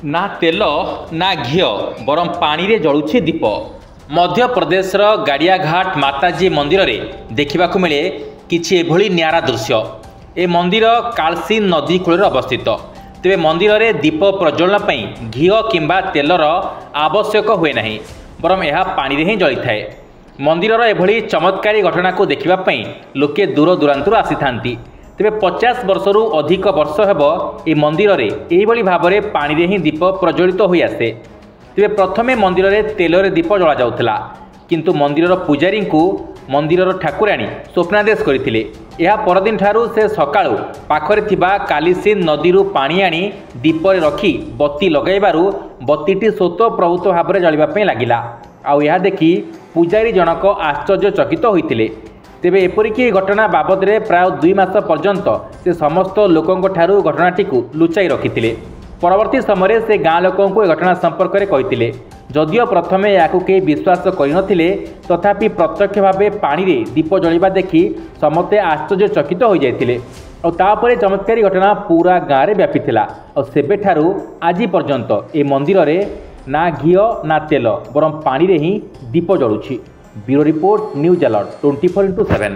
ना तेल ना घीओ बरम पानी रे जलुछि दीप। मध्य प्रदेशर गाड़ियाघाट माताजी मंदिर रे देखा मिले किछि एभली न्यारा दृश्य। ए मंदिर कालसी नदी कूल अवस्थित। तेरे मंदिर रे दीप प्रज्वलन पई घीओ किंबा तेलर आवश्यक हुए नहीं, बरम यह पानी रे ही जली थाए। मंदिर एभली चमत्कारी घटना को देखा लोके दूर दूरांतर आसी थांती। तेरे 50 वर्षरु अधिक वर्ष हेब ए मंदिर रे एभली भाव में पानी रे ही दीप प्रज्वलित हो आसे। तेरे प्रथमे मंदिर रे तेल रे दीप जला जाउथला, किंतु मंदिर पुजारी को मंदिर ठाकुराणी स्वप्नादेश करथिले। यह परदिन ठारू से सकाळु पाखरे थिबा कालीसी नदीरू पानी आनी दीप रे रखी बत्ती लगाइबारु बत्तीटी स्वतःप्रभूत भाव में जलिबा पई लागिला। आउ यह देखि पुजारी जनक आश्चर्यचकित होइतिले। तेबे एपरिकी घटना बाबद रे प्राय 2 मास पर्यंत से समस्त लोकों ठारू घटनाटी को लुचाई रखिथिले। परवर्ती समय से गाँ लोकों को घटना संपर्क में कही। जदियो प्रथमे या विश्वास करनथिले, तथापि प्रत्यक्ष भाव पानी रे दीप जलिबा देखि समस्ते आश्चर्यचकित हो जाइतिले। और तापरे चमत्कारी घटना पूरा गाँव में व्यापीला। और सेबेठारू आज पर्यंत ए मंदिर रे ना घीओ ना तेल बरम पानी रे ही दीप जलुछि। Bureau report, news alert 24x7।